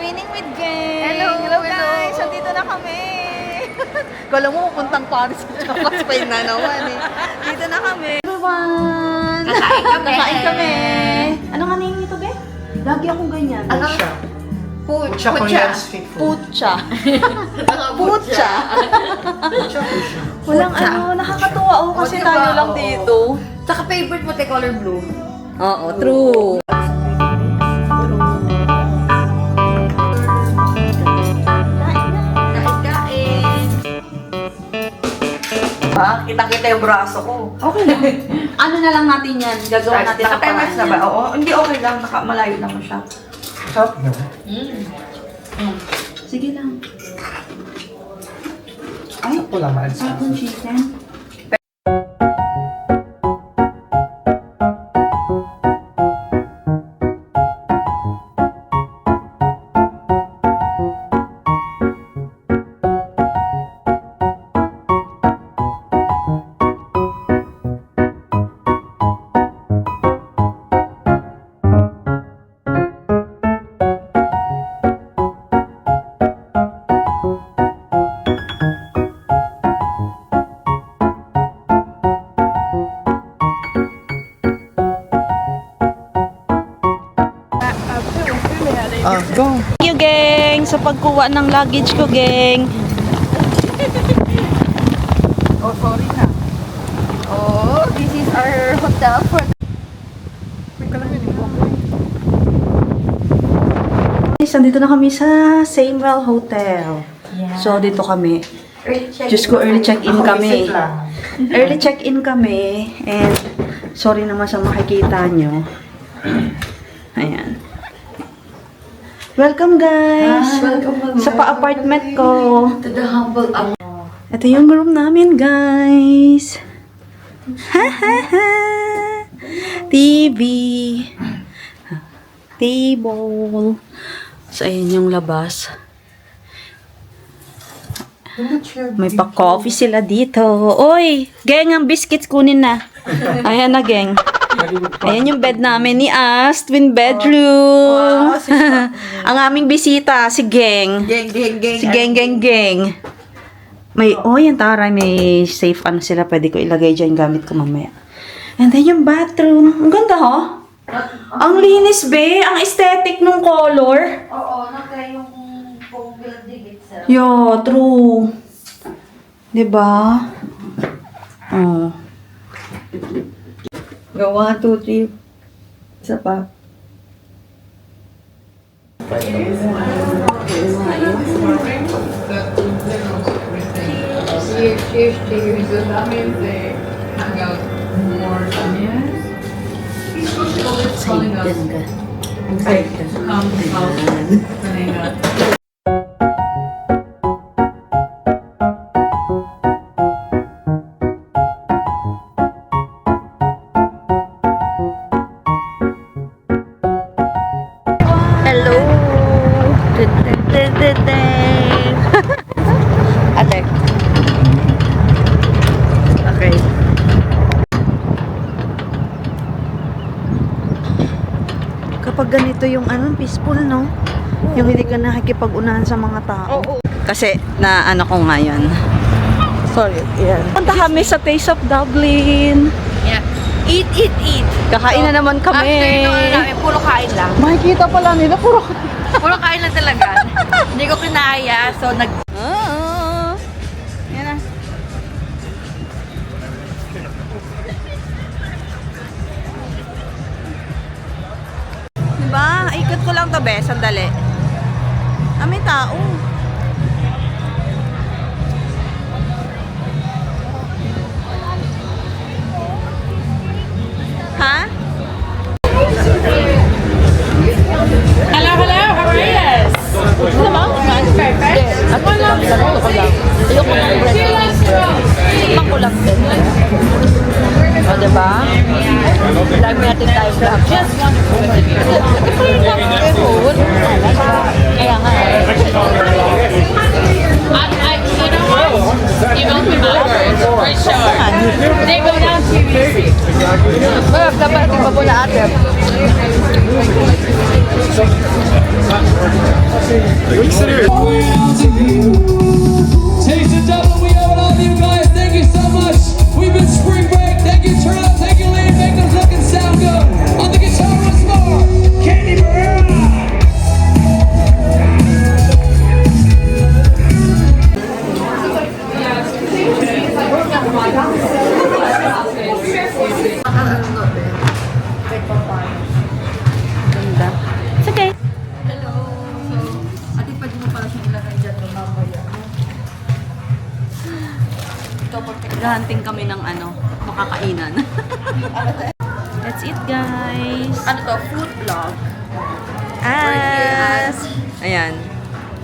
Winning with gang. Hello, guys. So, dito na kami. Kala mo, pupuntang Paris at Spain na naman eh. Dito na kami. Everyone! Kakain kami. Kakain kami. Ano nga name nito, be? Lagi akong ganyan. Pucha. Pucha Korean street food. Pucha. Pucha. Pucha. Walang ano, nakakatuwa oh, kasi diba? tayo lang Oo. dito. Saka favorite mo, color blue. Oo, true. Kain. Kita-kita yung braso ko. Okay lang. Ano na lang natin yan? Gagawin natin ang Naka-timer na ba? paraan. Oo. Hindi okay lang. Malayo naman siya. Sarap naman. Sige lang. Ay, Sakto lang man. sakong chicken. Go. Thank you, gang, sa pagkuha ng luggage ko, gang. Oh, sorry na. Oh, this is our hotel for... Guys, nandito na kami sa Samewell Hotel. So, dito kami. Diyos ko, early check-in kami. Early check-in kami. And, sorry naman sa makikita nyo. Ayan. Welcome, guys! Welcome. Sa pa-apartment ko. To the humble... Ito yung room namin, guys. Ha ha ha! TV. Table. So, ayan yung labas. May pa-coffee sila dito. Oy! Geng, ang biscuits kunin na. Ayan na, geng. Ayan yung bed namin ni As. Twin bedroom. Ang aming bisita, si Geng. Geng. Si Geng, Geng, Geng. May, oh, yan taray. May safe ano sila. Pwede ko ilagay dyan. Gamit ko mamaya. And then yung bathroom. Ang ganda, ho? Ang linis, be. Ang aesthetic nung color. Oo, naka yung pong-build digit sa... Yo, true. Diba? Oh. Go 1, 2, 3. Isa pa. Cheers. Excited ka. Excited ka. Hello! Ate. Okay. Kapag ganito yung ano, peaceful, no? Yung hindi ka nakikipag-unahan sa mga tao. Kasi na ano ko ngayon. Sorry, yan. Punta kami sa Taste of Dublin. Yeah. Eat. Kakain na naman kami. After nung ano namin, puro kain lang. Makikita pala nila, puro Puro kain lang talaga. Hindi ko kinaya, so nag... Oo. Yan na. Diba? Ikot ko lang to, be. Sandali. Ah, may tao. Ha? Hello, how are you? Ano ba? Perfect. Ako lang. Ayoko lang. Ayoko lang bread. Tikman ko lang din. O, diba? Lagi natin tayo vlog. Just one. Kaya nga. You know what? You don't come out for sure. They go down to Dapat, di ba po na ate? Taste the double, we owe it all to you guys. Thank you so much. We've been spring break. Thank you, Trill. Thank you, Lee. Make us look and sound good. On the guitar once more, Candy Barrera. It's okay. Hello. So, ate pwede mo pala siyang ilagay dyan no, mamaya. Naghahanting kami ng makakainan. That's it, guys. Ano to? Food vlog. Ayan.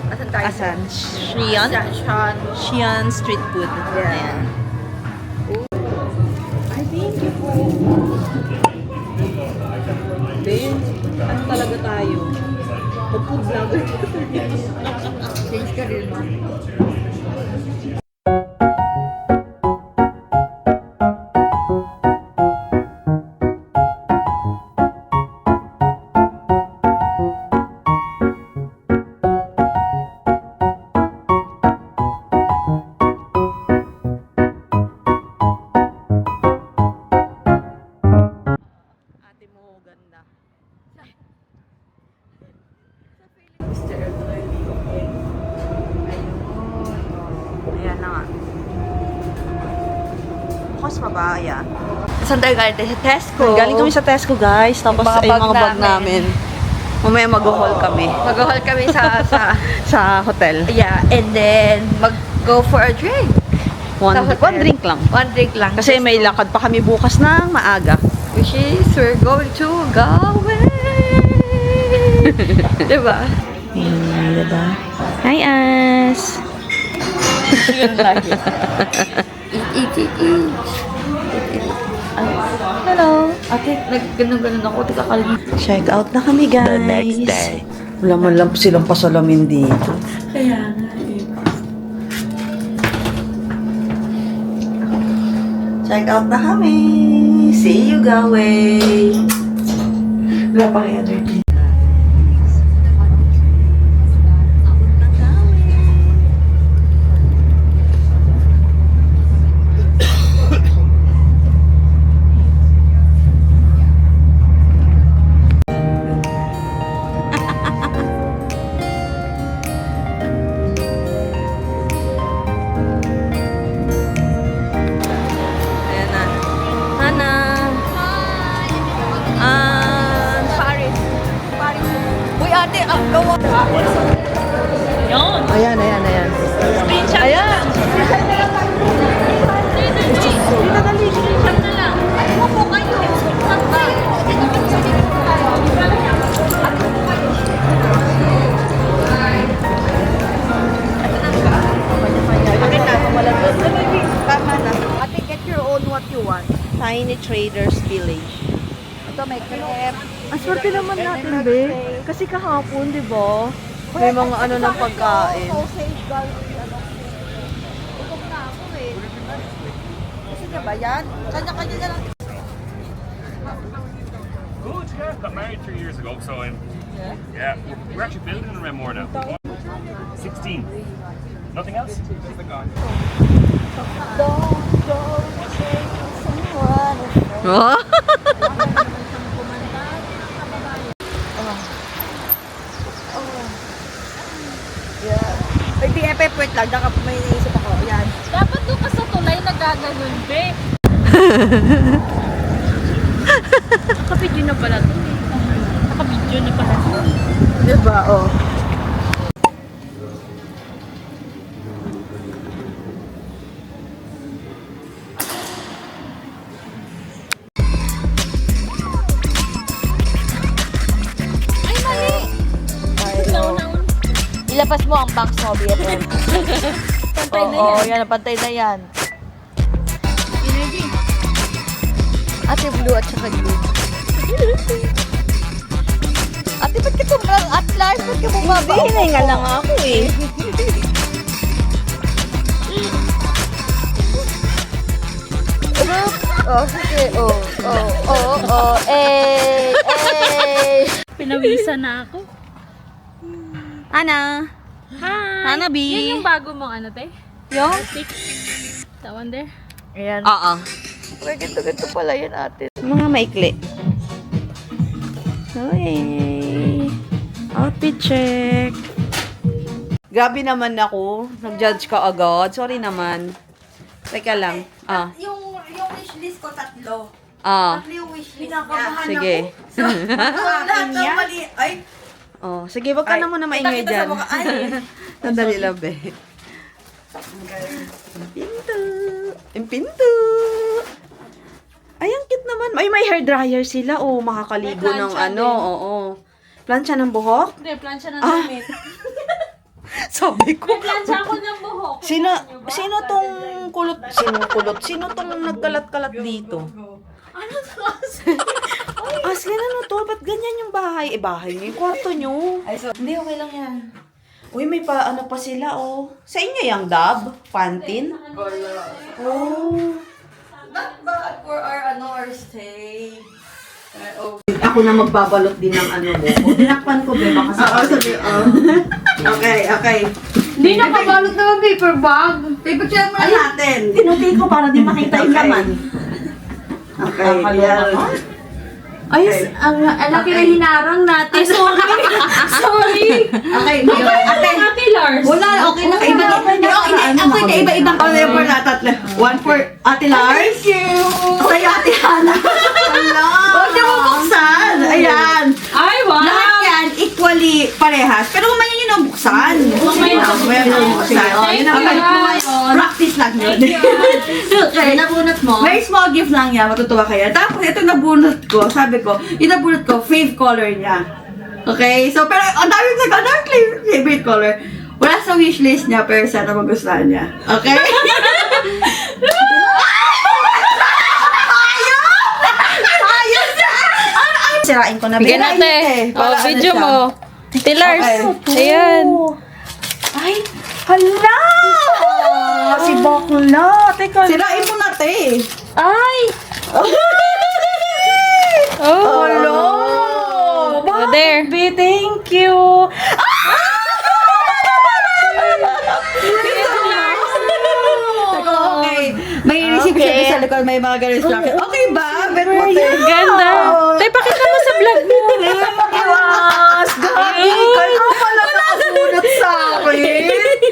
Asan tayo? Asan? Shion? Sean. Shion Street Food. Ayan. Ay, thank you po. Babe, ano talaga tayo? Food vlogger. Change ka rin mo. Ate mo, ganda. Ayan na nga. Bukas pa ba? Ayan. Saan tayo galing? Sa Tesco. Galing kami sa Tesco, guys. Tapos Yung mga ay mga bag bag namin. Mamaya mag-haul kami Mag-haul kami sa sa hotel. yeah, and then mag-go for a drink. One Sa hotel. one drink lang. One drink lang. Kasi may lakad pa kami bukas ng maaga. Which is, we're going to Galway. Diba? Diba? Hi, As! Eat. Hello! Ate, nag-ganon-ganon ako. Tika kalimut. Check out na kami, guys. The next day. Wala man lang silang pasalamin dito. Kaya nga eh. Check out na kami. See you, Galway. Wala pa kaya energy. Ayan na. Hana. Paris. Uy, ate, gawa. Yun. Ayan. Screenshot. Ayan. Screenshot na lang. Ay, mo po kayo. Screenshot tayo. Tama na. Ate, get your own what you want. Tiny Traders Village. Ito may crepe. Ang swerte naman natin, be. Kasi kahapon, di ba? May mga ano ng pagkain. Sausage, garlic, ano. Gutom na ako eh. Gusto niya ba yan? Kanya-kanya na lang. Good, yeah. Got married 3 years ago, so yeah. We're actually building in Renmore now. 16. Nothing else? Oh. Ay, BFF, wait lang. Daka may naisip ako. Yan. Dapat doon ka sa tulay nagaganon, be. Nakabidyo na pala to. Nakabidyo na pala to. Diba? Oh. Ilabas mo ang box mo, BFF. Pantay na Oo, yan. yan. Pantay na yan. Energy. Ate, blue at saka green. Ate, ba't ka tumrang atlas? Ba't ka bumaba? Hinahinga lang ako eh. Oh, sige. Oh. Eh. Pinawisan na ako. Hana. Hi! Hana, B. Yan yung bago mong ano, te? Yung? That one there? Ayan. Oo. Uy, ganito pala yun, ate. Mga maikli. Okay. Outfit check. Grabe naman ako. Nag-judge ka agad. Sorry naman. Teka lang. Ah. Yung wishlist ko, 3. Ah. 3 yung wishlist niya. Sige. Lahat ng mali. Ay, Oh, sige, wag ka na muna maingay kita dyan. sa mukha. Ay. Sandali lang, be. Pinto. Yung pinto. Ay, ang cute naman. Ay, may hair dryer sila. Oh, makakaligo May ng plancha ano. din. Oo. Plancha ng buhok? Hindi, plancha ng damit. Sabi ko. May plancha ako ng buhok. Sino tong kulot? Sino tong nagkalat-kalat dito? Ano to? Asli ano to? Ba't ganyan yung bahay? Eh, bahay niyo. Yung kwarto niyo. Hindi, okay lang yan. Uy, may pa, ano pa sila, oh. Sa inyo yung dab? Pantin? Oh. Not bad for our stay. Ako na magbabalot din ng ano mo. O, tinakpan ko, be. Baka sabi, Okay. Hindi nakabalot naman paper bag. Pipicture mo na natin. tinuti ko para di makita yung laman. Okay, yan. Ay, ang laki na hinarang natin. Sorry. Okay, Ate, Ate Lars. wala, okay na. Ako na iba-ibang color for na tatlo. One for Ate Lars. Thank you. Sa'yo, Ate Hana. Hello. Huwag niyo mabuksan. Ayan. Ay, wow. Lahat yan, equally parehas. Pero mamaya nyo nang buksan. Mamaya nyo buksan. Thank you. Practice lang yun. Okay. Nabunot mo? Very small gift lang yan, matutuwa kayo. Tapos ito nabunot ko, sabi ko, yung nabunot ko, fave color niya. Okay? So, pero ang dami favorite color. Wala sa wishlist niya, pero sana magustuhan niya. Okay? Sirain ko na. Bigyan natin. Para ano Video siya? mo. Ate Lars. Ayan. Ay, hala! Si Bakla. Teka. Sirain mo na, te. Ay! Oh. Hello! Oh, there. Be, thank you. Okay. May receipt siya sa likod, may mga ganun instruction. Okay ba? Bet mo, te. Ganda. Tay, pakita mo sa vlog mo. Iwas! Gabi! Kayo pala nakasunod sa akin.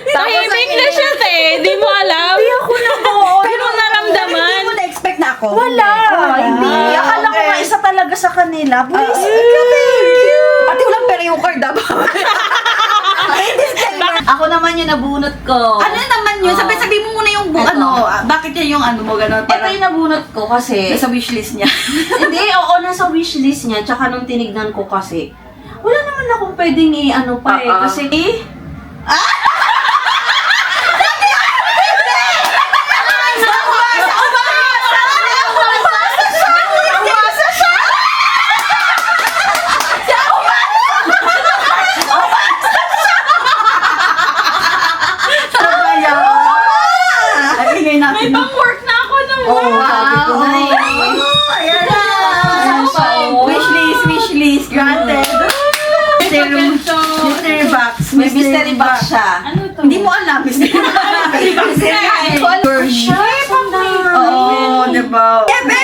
Tahimik na siya, te. Di mo alam. Hindi ako nabuo. Pero naramdaman. Hindi mo na-expect na ako. Wala. Hindi. Ah, Akala ko okay. nga isa talaga sa kanila. Buwis. Ate, walang pera yung card, ah. Ako naman yung nabunot ko. Ano naman yun? Sabi mo muna yung bakit yan yung ano mo, gano'n? Ito yung nabunot ko kasi... Nasa wishlist niya. Hindi, oo, nasa wishlist niya. Tsaka nung tinignan ko kasi, wala naman akong pwedeng i-ano pa eh. Kasi, Ay, ingay natin. May pang-work na ako ng oo, sabi ko na eh. Ayan na! So, Wishlist, granted. Mystery box. may mystery box siya. Ano to? Hindi mo alam, mystery box. Hindi ko alam. Oo, diba? Bebe!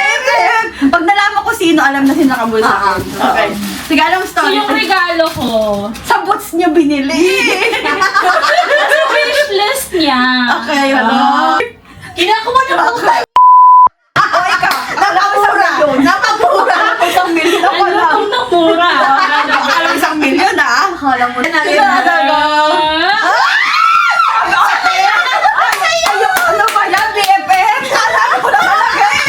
Pag nalaman ko sino, alam na sino nakabul sa akin. Okay. Sige, anong So, story? yung regalo ko, Sa boots niya binili. sa wishlist niya. Okay, ano? Kinakuha na ako. Okay ka. Napamura yun. Napamura. Isang milyon ako Ano lang. kung namura? Alam, isang milyon ah. Akala mo na Ano ba yan, BFF? Kala ko na malagay.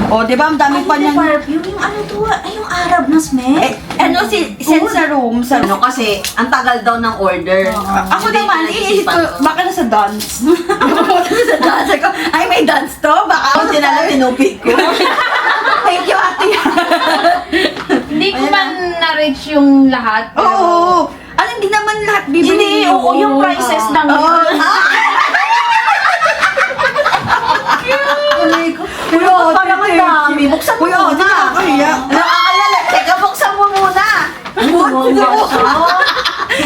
O, di ba, ang dami pa niyan. Perfume, yung ano to, ay yung Arab na smell. Ano, send sa room. Sa Ano kasi, ang tagal daw ng order. Ako Hindi naman, ko iniisip ko, naisipan to. baka nasa dance. Nasa dance. Ako, ay, may dance to? Baka Ako tinala, tinupik ko. Thank you, ate. Hindi ko man na-reach yung lahat. Oo. Ano, hindi naman lahat bibili. Hindi, oo, yung prices lang. Kuya, Parang ang dami. Buksan mo Kuya, muna. nakakahiya. Nakakaya, teka, buksan mo muna.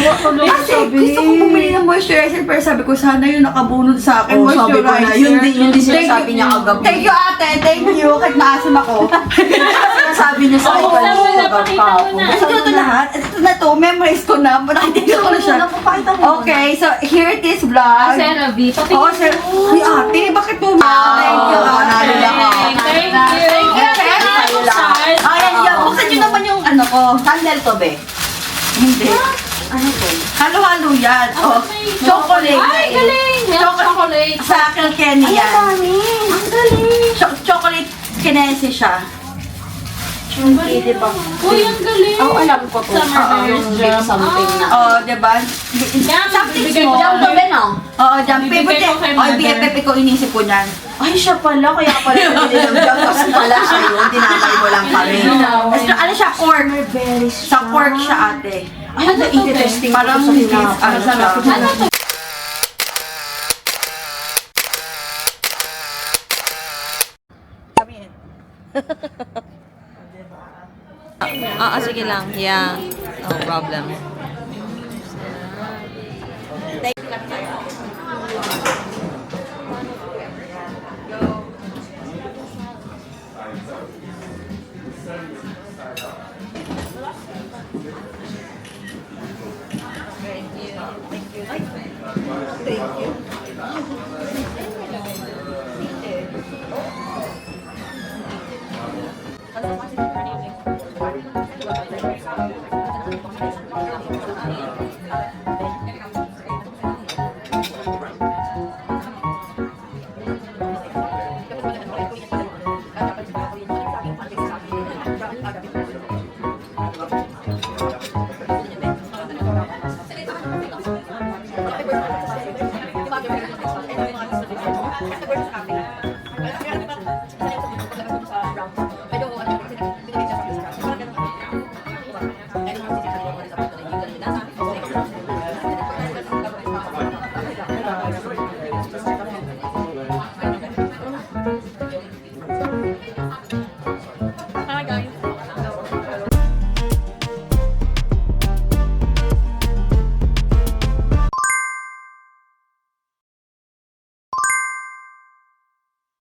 Kasi gusto ko bumili ng moisturizer pero sabi ko sana yung nakabunod sa akin. Oo, sabi ko na, moisturizer. yun din sinasabi Thank you. niya kagabi. Thank you ate, thank you. Kahit naasim ako. Sinasabi niya sa akin Oo, kanina wala, hanggang pakita mo kahapon. na. Ito na lahat. Ito na to. Memories ko na. Nakikita ko na siya. Napapakita mo. Okay, so here it is vlog. Sarah B, Oo, patingin sir. mo. Uy, ate, bakit po? Thank you, Oo, ate. nanalo lang ako. Thank you. Thank you. Stars. Ayan, yan. Buksan nyo naman yung ano ko. Sandal to, be. Hindi. Ano to? Halo-halo yan. Oh, chocolate. Ay, galing! Milk chocolate. Sa akin, Kenny yan. Dami. Ang galing. Chocolate kinesi siya. Chunky, di ba? Uy, ang galing. Oo, alam ko to. Summer Yung Bears big Jam. something na. Oh, diba? Yan, Something bibigay ko small. lang Jump to, be, no? Oo, jam. Bibigay Favorite. ko kay Oh, mother. BFF ko inisip ko niyan. Ay, siya pala. Kaya pala pinili ng jump. Kasi pala siya yun. Dinamay mo lang kami. Ano siya, pork? Berries Sa pork siya, ate. Ay, ano i-testing ko Parang sa beef, hinahap. ano siya. Ano to? Sige lang. Yeah. No problem. Thank you.